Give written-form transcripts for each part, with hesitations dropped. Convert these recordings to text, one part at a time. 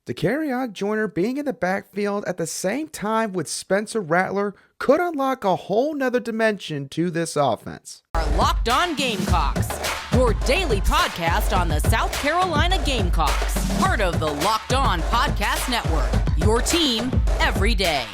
Dakereon Joyner being in the backfield at the same time with Spencer Rattler could unlock a whole nother dimension to this offense. Our Locked On Gamecocks, your daily podcast on the South Carolina Gamecocks, part of the Locked On Podcast Network, your team every day.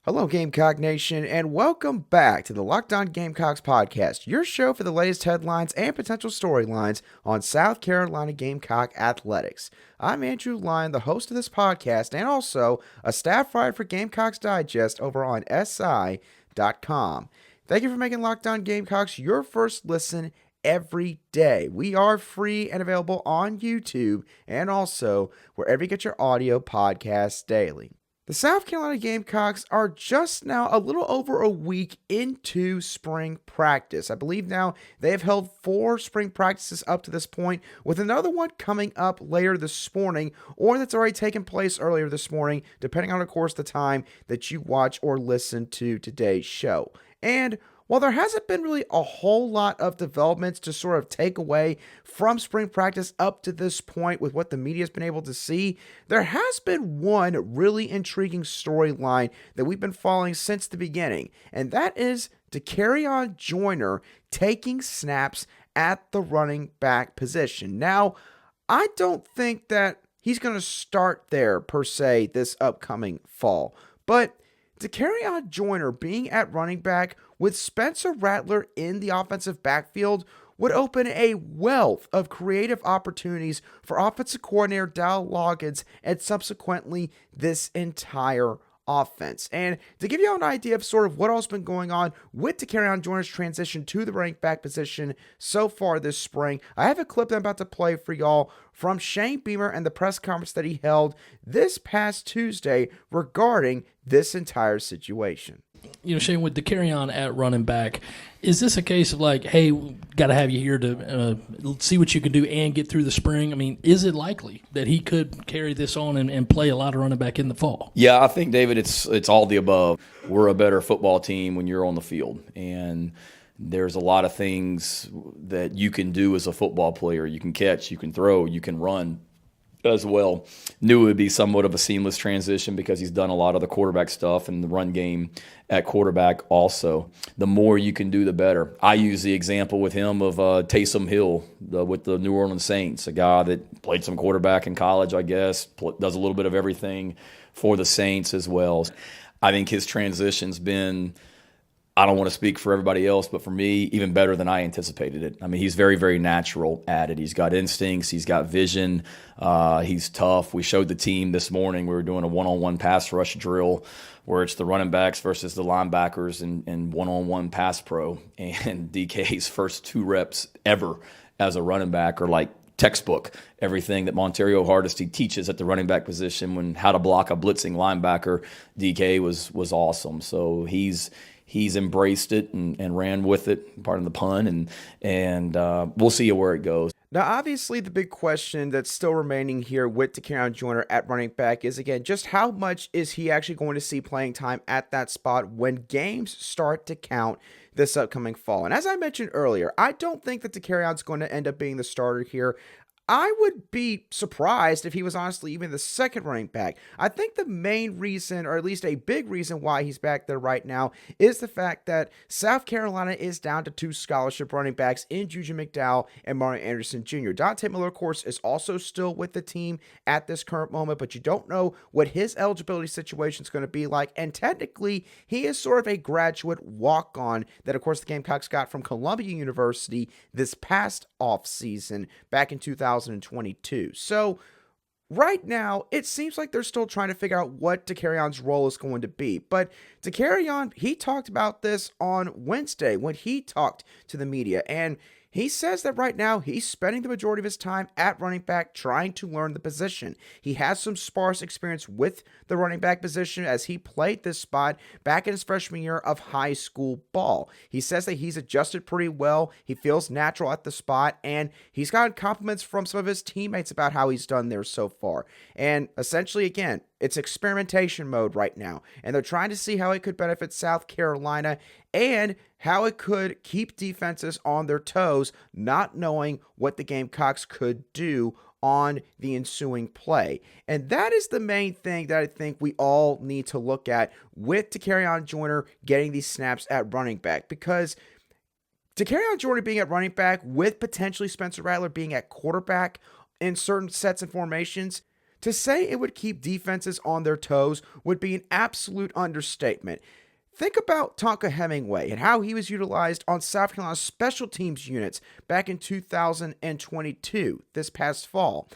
Hello, Gamecock Nation, and welcome back to the Locked On Gamecocks podcast, your show for the latest headlines and potential storylines on South Carolina Gamecock athletics. I'm Andrew Lyon, the host of this podcast, and also a staff writer for Gamecocks Digest over on SI.com. Thank you for making Locked On Gamecocks your first listen every day. We are free and available on YouTube and also wherever you get your audio podcasts daily. The South Carolina Gamecocks are just now a little over a week into spring practice. I believe now they have held 4 spring practices up to this point, with another one coming up later this morning, or that's already taken place earlier this morning, depending on, of course, the time that you watch or listen to today's show. And while there hasn't been really a whole lot of developments to sort of take away from spring practice up to this point with what the media has been able to see, there has been one really intriguing storyline that we've been following since the beginning, and that is Dakereon Joyner taking snaps at the running back position. Now, I don't think that he's going to start there per se this upcoming fall, but Dakereon Joyner being at running back with Spencer Rattler in the offensive backfield would open a wealth of creative opportunities for offensive coordinator Dowell Loggains and subsequently this entire offense. And to give you all an idea of sort of what else has been going on with Dakereon Joyner's transition to the running back position so far this spring, I have a clip that I'm about to play for y'all from Shane Beamer and the press conference that he held this past Tuesday regarding this entire situation. You know, Shane, with Dakereon at running back, is this a case of like, hey, got to have you here to see what you can do and get through the spring? I mean, is it likely that he could carry this on and play a lot of running back in the fall? Yeah, I think, David, it's all the above. We're a better football team when you're on the field, and there's a lot of things that you can do as a football player. You can catch, you can throw, you can run as well. Knew it would be somewhat of a seamless transition because he's done a lot of the quarterback stuff and the run game at quarterback also. The more you can do, the better. I use the example with him of Taysom Hill with the New Orleans Saints, a guy that played some quarterback in college, I guess, does a little bit of everything for the Saints as well. I think his transition's been, I don't want to speak for everybody else, but for me, even better than I anticipated it. I mean, he's very, very natural at it. He's got instincts. He's got vision. He's tough. We showed the team this morning. We were doing a one-on-one pass rush drill where it's the running backs versus the linebackers and one-on-one pass pro. And DK's first 2 reps ever as a running back are like textbook. Everything that Montario Hardesty teaches at the running back position when how to block a blitzing linebacker, DK was awesome. So he's embraced it and ran with it, pardon the pun, and we'll see where it goes. Now, obviously, the big question that's still remaining here with Dakereon Joyner at running back is, again, just how much is he actually going to see playing time at that spot when games start to count this upcoming fall? And as I mentioned earlier, I don't think that Dakereon's going to end up being the starter here. I would be surprised if he was honestly even the second running back. I think the main reason, or at least a big reason why he's back there right now, is the fact that South Carolina is down to 2 scholarship running backs in Juju McDowell and Martin Anderson Jr. Dante Miller, of course, is also still with the team at this current moment, but you don't know what his eligibility situation is going to be like. And technically, he is sort of a graduate walk-on that, of course, the Gamecocks got from Columbia University this past offseason back in 2022. So right now, it seems like they're still trying to figure out what Dakereon's role is going to be. But Dakereon, he talked about this on Wednesday when he talked to the media, and he says that right now he's spending the majority of his time at running back trying to learn the position. He has some sparse experience with the running back position as he played this spot back in his freshman year of high school ball. He says that he's adjusted pretty well. He feels natural at the spot, and he's gotten compliments from some of his teammates about how he's done there so far. And essentially, again, It's experimentation mode right now, and they're trying to see how it could benefit South Carolina and how it could keep defenses on their toes, not knowing what the Gamecocks could do on the ensuing play. And that is the main thing that I think we all need to look at with Dakereon Joyner getting these snaps at running back, because Dakereon Joyner being at running back with potentially Spencer Rattler being at quarterback in certain sets and formations, to say it would keep defenses on their toes would be an absolute understatement. Think about Tonka Hemingway and how he was utilized on South Carolina's special teams units back in 2022, this past fall.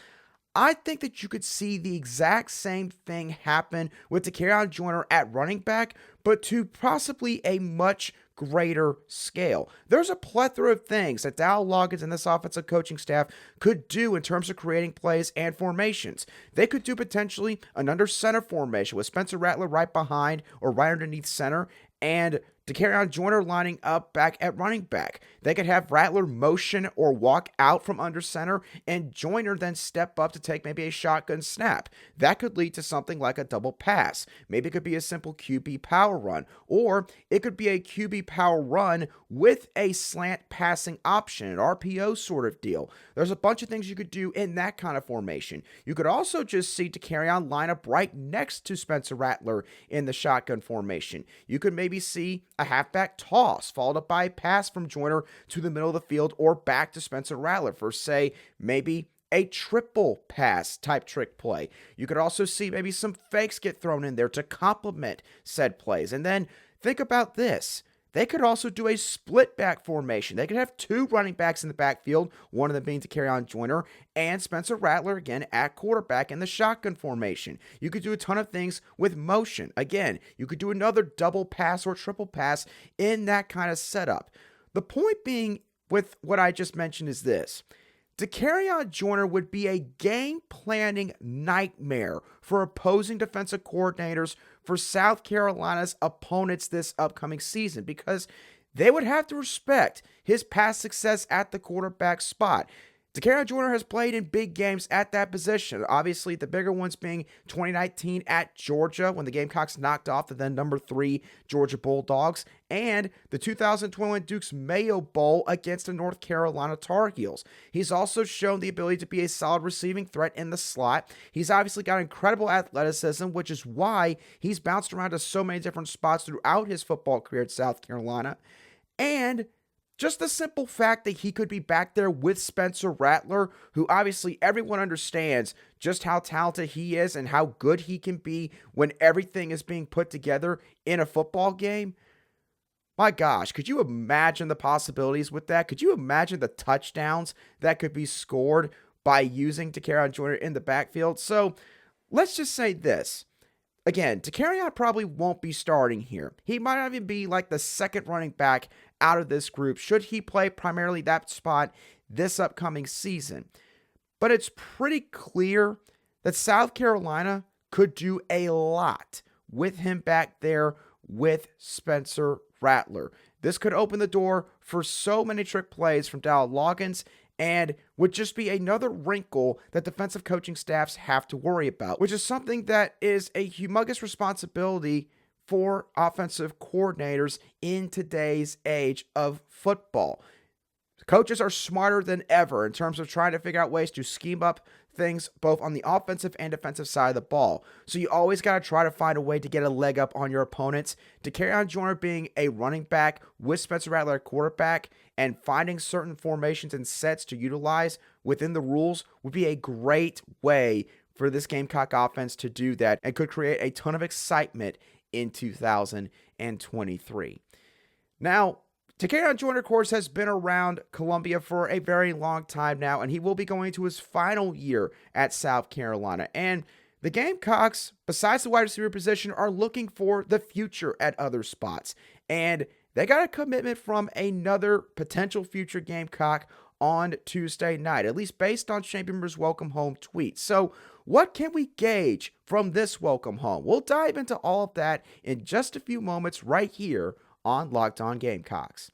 I think that you could see the exact same thing happen with Dakereon Joyner at running back, but to possibly a much greater scale. There's a plethora of things that Dowell Loggains and this offensive coaching staff could do in terms of creating plays and formations. They could do potentially an under center formation with Spencer Rattler right behind or right underneath center, and Dakereon Joyner lining up back at running back. They could have Rattler motion or walk out from under center, and Joyner then step up to take maybe a shotgun snap. That could lead to something like a double pass. Maybe it could be a simple QB power run, or it could be a QB power run with a slant passing option, an RPO sort of deal. There's a bunch of things you could do in that kind of formation. You could also just see Dakereon line up right next to Spencer Rattler in the shotgun formation. You could maybe see a halfback toss followed up by a pass from Joyner to the middle of the field or back to Spencer Rattler for, say, maybe a triple pass type trick play. You could also see maybe some fakes get thrown in there to complement said plays. And then think about this. They could also do a split back formation. They could have two running backs in the backfield, one of them being Dakereon Joyner and Spencer Rattler again at quarterback in the shotgun formation. You could do a ton of things with motion. Again, you could do another double pass or triple pass in that kind of setup. The point being with what I just mentioned is this. Dakereon Joyner would be a game planning nightmare for opposing defensive coordinators for South Carolina's opponents this upcoming season, because they would have to respect his past success at the quarterback spot. Dakereon Joyner has played in big games at that position. Obviously, the bigger ones being 2019 at Georgia when the Gamecocks knocked off the then number 3 Georgia Bulldogs, and the 2021 Duke's Mayo Bowl against the North Carolina Tar Heels. He's also shown the ability to be a solid receiving threat in the slot. He's obviously got incredible athleticism, which is why he's bounced around to so many different spots throughout his football career at South Carolina. And just the simple fact that he could be back there with Spencer Rattler, who obviously everyone understands just how talented he is and how good he can be when everything is being put together in a football game. My gosh, could you imagine the possibilities with that? Could you imagine the touchdowns that could be scored by using Dakereon Joyner in the backfield? So let's just say this. Again, Dakereon probably won't be starting here. He might not even be like the second running back out of this group, should he play primarily that spot this upcoming season. But it's pretty clear that South Carolina could do a lot with him back there with Spencer Rattler. This could open the door for so many trick plays from Dowell Loggains, and would just be another wrinkle that defensive coaching staffs have to worry about, which is something that is a humongous responsibility for offensive coordinators in today's age of football. Coaches are smarter than ever in terms of trying to figure out ways to scheme up things both on the offensive and defensive side of the ball. So you always got to try to find a way to get a leg up on your opponents. Dakereon Joyner being a running back with Spencer Rattler at quarterback and finding certain formations and sets to utilize within the rules would be a great way for this Gamecock offense to do that, and could create a ton of excitement in 2023. Now, Dakereon Joyner, of course, has been around Columbia for a very long time now, and he will be going to his final year at South Carolina. And the Gamecocks, besides the wide receiver position, are looking for the future at other spots. And they got a commitment from another potential future Gamecock on Tuesday night, at least based on Shane Beamer's welcome home tweet. So what can we gauge from this welcome home? We'll dive into all of that in just a few moments right here on Locked On Gamecocks.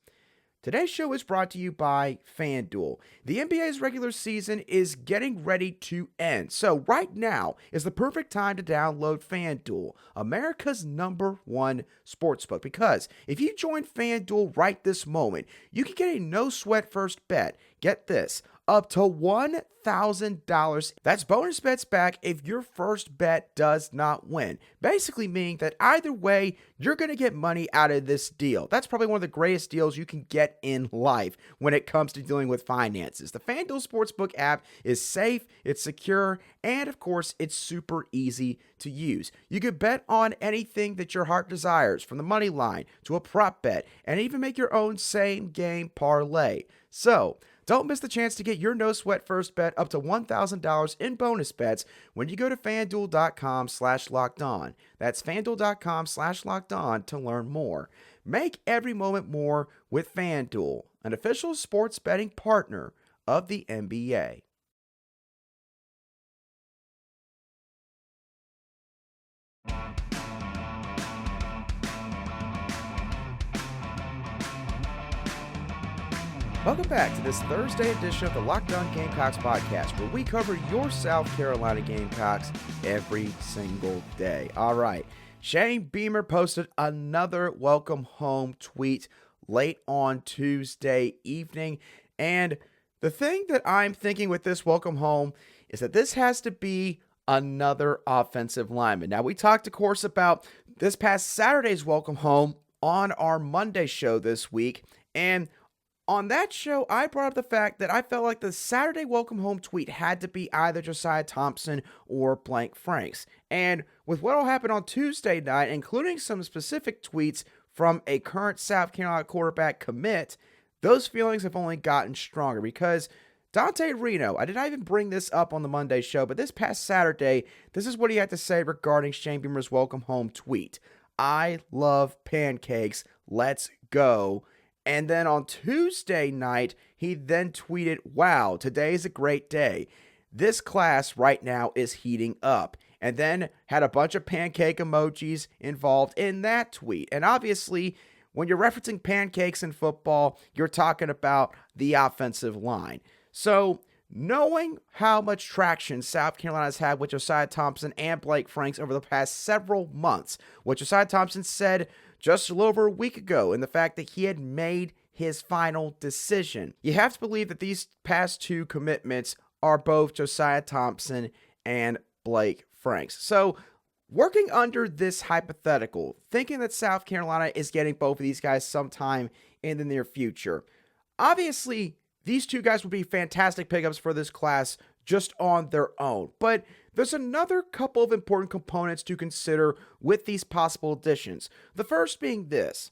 Today's show is brought to you by FanDuel. The NBA's regular season is getting ready to end, so right now is the perfect time to download FanDuel, America's #1 sportsbook, because if you join FanDuel right this moment, you can get a no-sweat first bet. Get this, up to $1,000. That's bonus bets back if your first bet does not win. Basically meaning that either way, you're going to get money out of this deal. That's probably one of the greatest deals you can get in life when it comes to dealing with finances. The FanDuel Sportsbook app is safe, it's secure, and of course, it's super easy to use. You can bet on anything that your heart desires, from the money line to a prop bet, and even make your own same game parlay. So, don't miss the chance to get your no-sweat first bet up to $1,000 in bonus bets when you go to FanDuel.com/lockedon. That's FanDuel.com/lockedon to learn more. Make every moment more with FanDuel, an official sports betting partner of the NBA. Welcome back to this Thursday edition of the Locked On Gamecocks podcast, where we cover your South Carolina Gamecocks every single day. All right, Shane Beamer posted another welcome home tweet late on Tuesday evening, and the thing that I'm thinking with this welcome home is that this has to be another offensive lineman. Now, we talked, of course, about this past Saturday's welcome home on our Monday show this week, and on that show, I brought up the fact that I felt like the Saturday welcome home tweet had to be either Josiah Thompson or Blank Franks. And with what will happen on Tuesday night, including some specific tweets from a current South Carolina quarterback commit, those feelings have only gotten stronger, because Dante Reno, I did not even bring this up on the Monday show, but this past Saturday, this is what he had to say regarding Shane Beamer's welcome home tweet. "I love pancakes. Let's go." And then on Tuesday night, he then tweeted, "Wow, today is a great day. This class right now is heating up." And then had a bunch of pancake emojis involved in that tweet. And obviously, when you're referencing pancakes in football, you're talking about the offensive line. So, knowing how much traction South Carolina's had with Josiah Thompson and Blake Franks over the past several months, what Josiah Thompson said just a little over a week ago, and the fact that he had made his final decision, you have to believe that these past two commitments are both Josiah Thompson and Blake Franks. So, working under this hypothetical, thinking that South Carolina is getting both of these guys sometime in the near future, obviously, these two guys would be fantastic pickups for this class just on their own. But there's another couple of important components to consider with these possible additions. The first being this: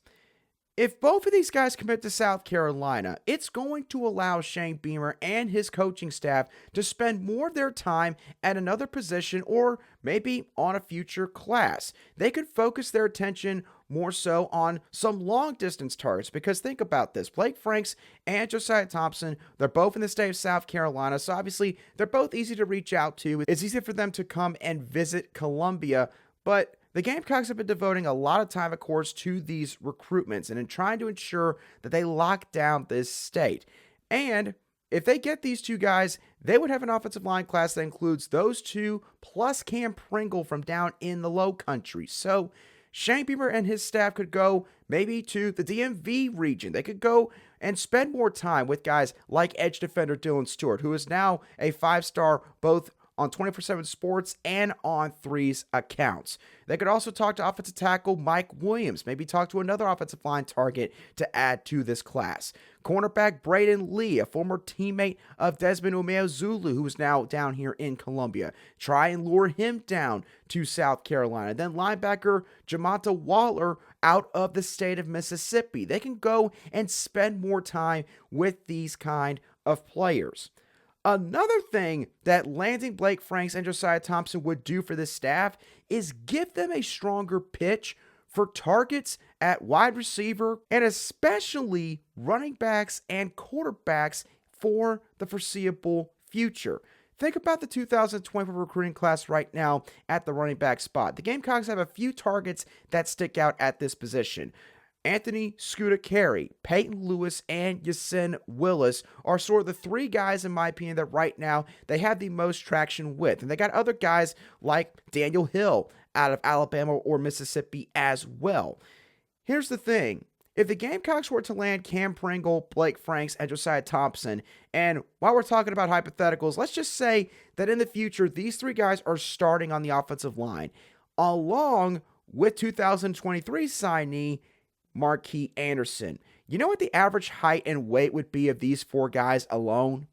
if both of these guys commit to South Carolina, it's going to allow Shane Beamer and his coaching staff to spend more of their time at another position, or maybe on a future class. They could focus their attention more so on some long-distance targets, because think about this. Blake Franks and Josiah Thompson, they're both in the state of South Carolina, so obviously they're both easy to reach out to. It's easy for them to come and visit Columbia, but the Gamecocks have been devoting a lot of time, of course, to these recruitments and in trying to ensure that they lock down this state. And if they get these two guys, they would have an offensive line class that includes those two plus Cam Pringle from down in the Low Country. So Shane Beamer and his staff could go maybe to the DMV region. They could go and spend more time with guys like edge defender Dylan Stewart, who is now a 5-star both on 24/7 Sports and on Three's accounts. They could also talk to offensive tackle Mike Williams, maybe talk to another offensive line target to add to this class. Cornerback Braden Lee, a former teammate of Desmond Umeozulu, who is now down here in Columbia. Try and lure him down to South Carolina. Then linebacker Jamonta Waller out of the state of Mississippi. They can go and spend more time with these kind of players. Another thing that landing Blake Franks and Josiah Thompson would do for this staff is give them a stronger pitch for targets at wide receiver, and especially running backs and quarterbacks for the foreseeable future. Think about the 2024 recruiting class right now at the running back spot. The Gamecocks have a few targets that stick out at this position. Anthony Scooter Carey, Peyton Lewis, and Yasin Willis are sort of the three guys, in my opinion, that right now they have the most traction with. And they got other guys like Daniel Hill out of Alabama or Mississippi as well. Here's the thing. If the Gamecocks were to land Cam Pringle, Blake Franks, and Josiah Thompson, and while we're talking about hypotheticals, let's just say that in the future, these three guys are starting on the offensive line, along with 2023 signee Marquis Anderson. You know what the average height and weight would be of these four guys alone?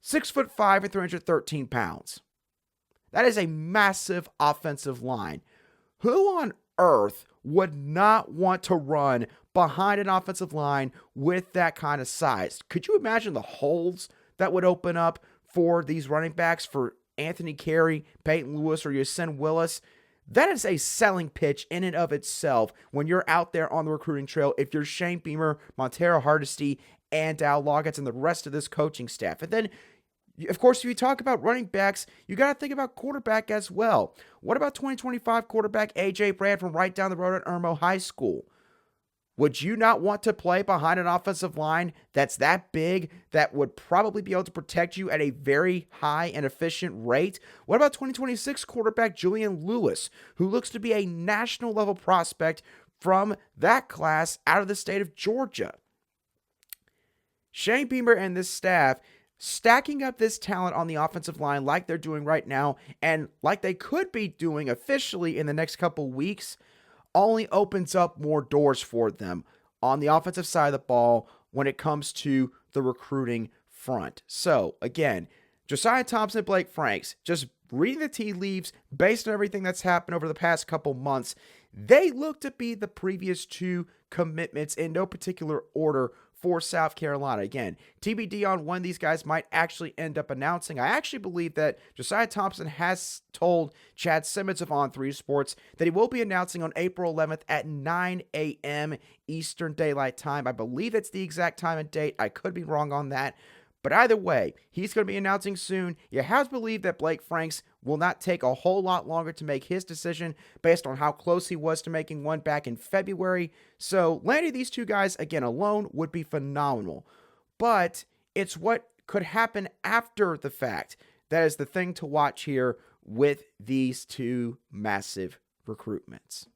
6'5" and 313 pounds. That is a massive offensive line. Who on earth would not want to run behind an offensive line with that kind of size? Could you imagine the holes that would open up for these running backs, for Anthony Carey, Peyton Lewis, or Yasin Willis? That is a selling pitch in and of itself when you're out there on the recruiting trail if you're Shane Beamer, Montero Hardesty, and Dowell Loggains and the rest of this coaching staff. And then, of course, if you talk about running backs, you got to think about quarterback as well. What about 2025 quarterback A.J. Brand from right down the road at Irmo High School? Would you not want to play behind an offensive line that's that big, that would probably be able to protect you at a very high and efficient rate? What about 2026 quarterback Julian Lewis, who looks to be a national level prospect from that class out of the state of Georgia? Shane Beamer and this staff stacking up this talent on the offensive line like they're doing right now, and like they could be doing officially in the next couple weeks, only opens up more doors for them on the offensive side of the ball when it comes to the recruiting front. So, again, Josiah Thompson, Blake Franks, just reading the tea leaves based on everything that's happened over the past couple months, they look to be the previous two commitments in no particular order for South Carolina. Again, TBD on when these guys might actually end up announcing. I actually believe that Josiah Thompson has told Chad Simmons of On3 Sports that he will be announcing on April 11th at 9 a.m. Eastern Daylight Time. I believe it's the exact time and date. I could be wrong on that. But either way, he's going to be announcing soon. You have to believe that Blake Franks will not take a whole lot longer to make his decision based on how close he was to making one back in February. So landing these two guys, again, alone would be phenomenal. But it's what could happen after the fact that is the thing to watch here with these two massive recruitments.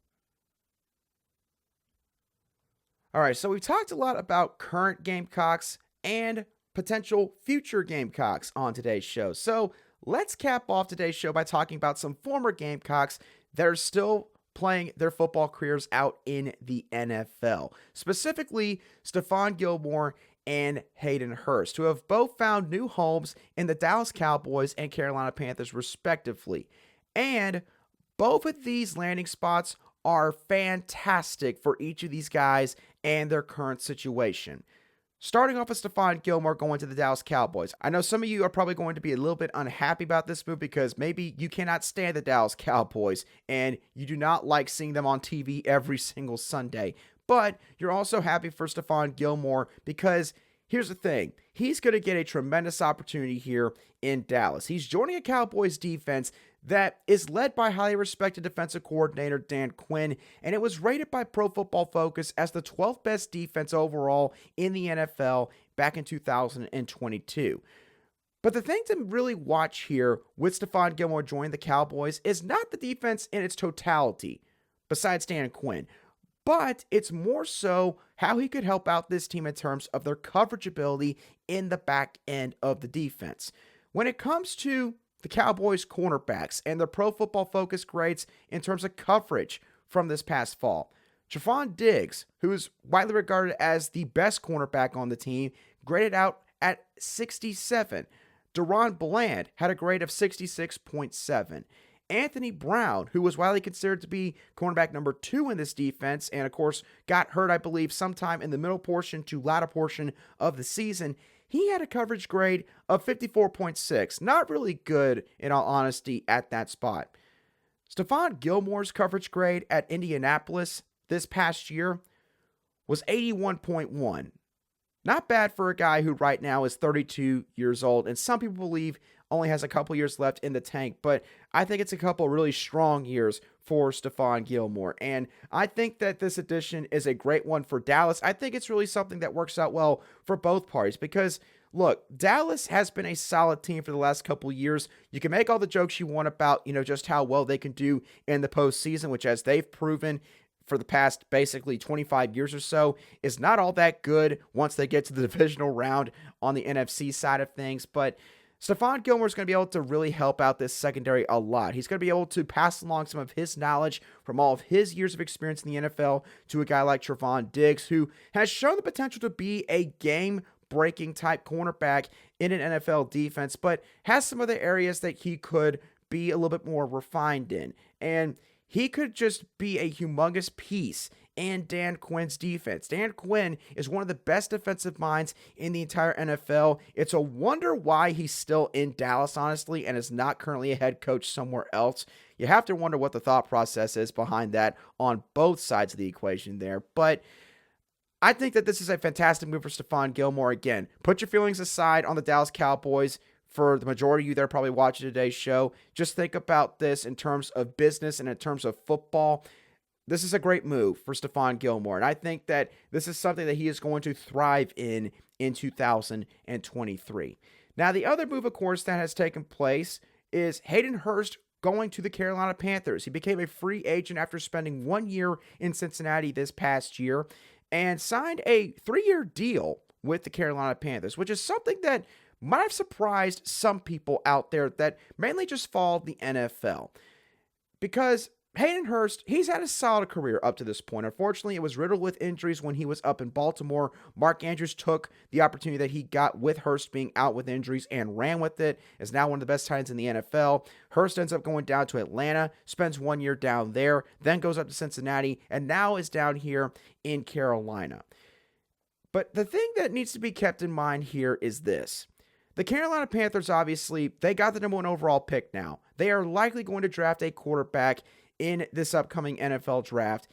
All right, so we've talked a lot about current Gamecocks and potential future Gamecocks on today's show. So let's cap off today's show by talking about some former Gamecocks that are still playing their football careers out in the NFL. Specifically, Stephon Gilmore and Hayden Hurst, who have both found new homes in the Dallas Cowboys and Carolina Panthers, respectively. And both of these landing spots are fantastic for each of these guys and their current situation. Starting off with Stephon Gilmore going to the Dallas Cowboys. I know some of you are probably going to be a little bit unhappy about this move because maybe you cannot stand the Dallas Cowboys and you do not like seeing them on TV every single Sunday. But you're also happy for Stephon Gilmore because here's the thing. He's going to get a tremendous opportunity here in Dallas. He's joining a Cowboys defense that is led by highly respected defensive coordinator Dan Quinn, and it was rated by Pro Football Focus as the 12th best defense overall in the NFL back in 2022. But the thing to really watch here with Stephon Gilmore joining the Cowboys is not the defense in its totality, besides Dan Quinn, but it's more so how he could help out this team in terms of their coverage ability in the back end of the defense. When it comes to the Cowboys cornerbacks and their Pro Football Focus grades in terms of coverage from this past fall, Trevon Diggs, who is widely regarded as the best cornerback on the team, graded out at 67. Deron Bland had a grade of 66.7. Anthony Brown, who was widely considered to be cornerback number 2 in this defense, and of course got hurt, I believe, sometime in the middle portion to latter portion of the season, he had a coverage grade of 54.6. Not really good, in all honesty, at that spot. Stephon Gilmore's coverage grade at Indianapolis this past year was 81.1. Not bad for a guy who right now is 32 years old, and some people believe only has a couple years left in the tank, but I think it's a couple really strong years for Stephon Gilmore. And I think that this addition is a great one for Dallas. I think it's really something that works out well for both parties because, look, Dallas has been a solid team for the last couple years. You can make all the jokes you want about, just how well they can do in the postseason, which, as they've proven for the past basically 25 years or so, is not all that good once they get to the divisional round on the NFC side of things. But Stephon Gilmore is going to be able to really help out this secondary a lot. He's going to be able to pass along some of his knowledge from all of his years of experience in the NFL to a guy like Trevon Diggs, who has shown the potential to be a game-breaking type cornerback in an NFL defense, but has some other areas that he could be a little bit more refined in. And he could just be a humongous piece in Dan Quinn's defense. Dan Quinn is one of the best defensive minds in the entire NFL. It's a wonder why he's still in Dallas, honestly, and is not currently a head coach somewhere else. You have to wonder what the thought process is behind that on both sides of the equation there. But I think that this is a fantastic move for Stephon Gilmore. Again, put your feelings aside on the Dallas Cowboys. For the majority of you that are probably watching today's show, just think about this in terms of business and in terms of football. This is a great move for Stephon Gilmore, and I think that this is something that he is going to thrive in 2023. Now, the other move, of course, that has taken place is Hayden Hurst going to the Carolina Panthers. He became a free agent after spending 1 year in Cincinnati this past year and signed a 3-year deal with the Carolina Panthers, which is something that might have surprised some people out there that mainly just follow the NFL. Because Hayden Hurst, he's had a solid career up to this point. Unfortunately, it was riddled with injuries when he was up in Baltimore. Mark Andrews took the opportunity that he got with Hurst being out with injuries and ran with it. Is now one of the best tight ends in the NFL. Hurst ends up going down to Atlanta, spends 1 year down there, then goes up to Cincinnati, and now is down here in Carolina. But the thing that needs to be kept in mind here is this. The Carolina Panthers, obviously, they got the number 1 overall pick now. They are likely going to draft a quarterback in this upcoming NFL draft.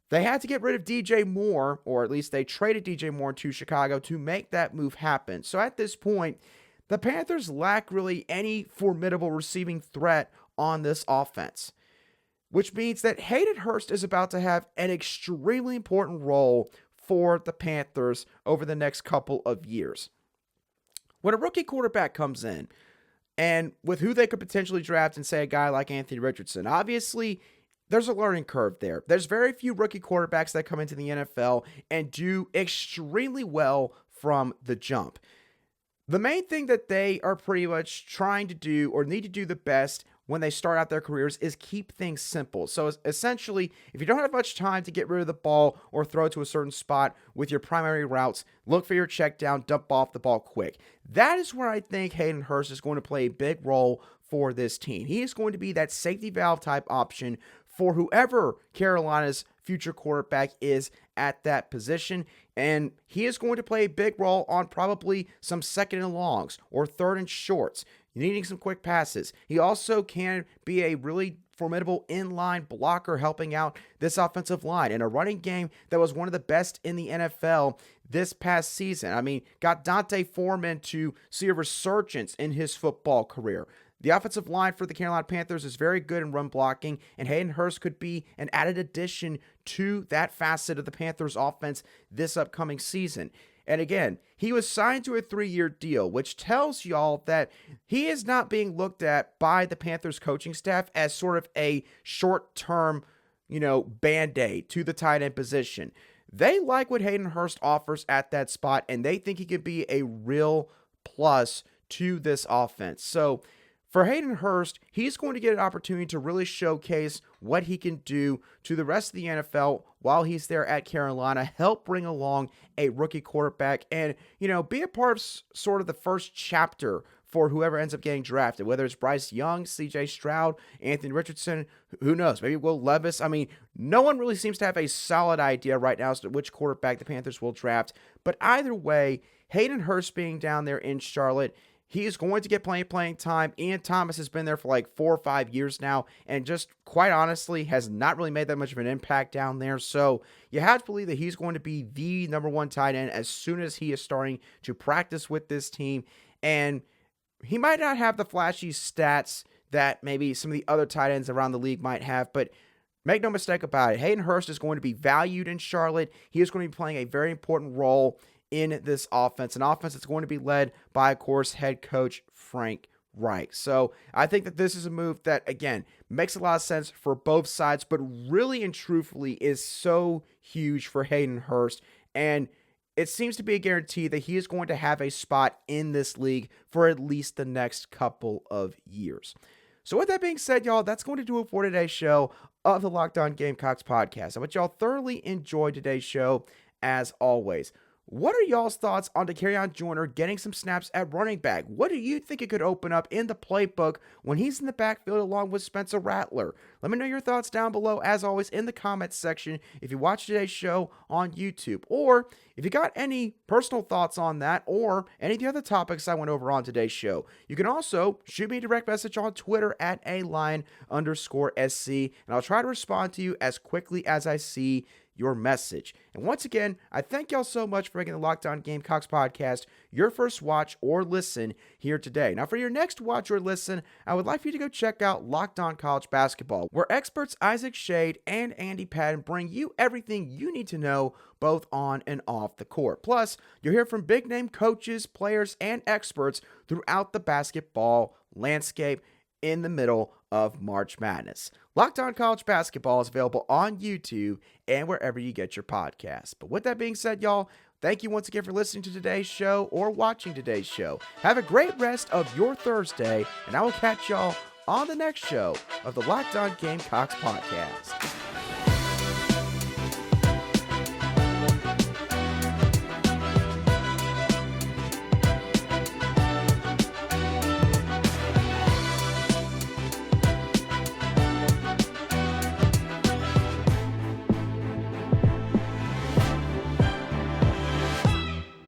They had to get rid of DJ Moore, or at least they traded DJ Moore to Chicago to make that move happen. So at this point, the Panthers lack really any formidable receiving threat on this offense, which means that Hayden Hurst is about to have an extremely important role for the Panthers over the next couple of years. When a rookie quarterback comes in, and with who they could potentially draft and say a guy like Anthony Richardson, obviously there's a learning curve there. There's very few rookie quarterbacks that come into the NFL and do extremely well from the jump. The main thing that they are pretty much trying to do or need to do the best when they start out their careers is keep things simple. So essentially, if you don't have much time to get rid of the ball or throw to a certain spot with your primary routes, look for your check down, dump off the ball quick. That is where I think Hayden Hurst is going to play a big role for this team. He is going to be that safety valve type option for whoever Carolina's future quarterback is at that position. And he is going to play a big role on probably some second and longs or third and shorts, needing some quick passes. He also can be a really formidable inline blocker helping out this offensive line in a running game that was one of the best in the NFL this past season. I mean, got Dante Foreman to see a resurgence in his football career. The offensive line for the Carolina Panthers is very good in run blocking, and Hayden Hurst could be an added addition to that facet of the Panthers offense this upcoming season. And again, he was signed to a 3-year deal, which tells y'all that he is not being looked at by the Panthers coaching staff as sort of a short-term, Band-Aid to the tight end position. They like what Hayden Hurst offers at that spot, and they think he could be a real plus to this offense. So for Hayden Hurst, he's going to get an opportunity to really showcase what he can do to the rest of the NFL while he's there at Carolina, help bring along a rookie quarterback, and, be a part of sort of the first chapter for whoever ends up getting drafted, whether it's Bryce Young, C.J. Stroud, Anthony Richardson, who knows, maybe Will Levis. I mean, no one really seems to have a solid idea right now as to which quarterback the Panthers will draft, but either way, Hayden Hurst being down there in Charlotte, he is going to get plenty of playing time. Ian Thomas has been there for like 4 or 5 years now and just quite honestly has not really made that much of an impact down there. So you have to believe that he's going to be the number 1 tight end as soon as he is starting to practice with this team. And he might not have the flashy stats that maybe some of the other tight ends around the league might have, but make no mistake about it, Hayden Hurst is going to be valued in Charlotte. He is going to be playing a very important role in this offense, an offense that's going to be led by, of course, head coach Frank Reich. So I think that this is a move that, again, makes a lot of sense for both sides, but really and truthfully is so huge for Hayden Hurst. And it seems to be a guarantee that he is going to have a spot in this league for at least the next couple of years. So with that being said, y'all, that's going to do it for today's show of the Locked On Gamecocks podcast. I hope y'all thoroughly enjoyed today's show as always. What are y'all's thoughts on Dakereon Joyner getting some snaps at running back? What do you think it could open up in the playbook when he's in the backfield along with Spencer Rattler? Let me know your thoughts down below, as always, in the comments section if you watch today's show on YouTube. Or if you got any personal thoughts on that or any of the other topics I went over on today's show, you can also shoot me a direct message on Twitter at @aline_SC, and I'll try to respond to you as quickly as I see your message. And once again, I thank y'all so much for making the Locked On Gamecocks podcast your first watch or listen here today. Now, for your next watch or listen, I would like for you to go check out Locked On College Basketball, where experts Isaac Shade and Andy Patton bring you everything you need to know both on and off the court. Plus, you'll hear from big-name coaches, players, and experts throughout the basketball landscape in the middle of March Madness. Locked On College Basketball is available on YouTube and wherever you get your podcasts. But with that being said, y'all, thank you once again for listening to today's show or watching today's show. Have a great rest of your Thursday, and I will catch y'all on the next show of the Locked On Gamecocks podcast.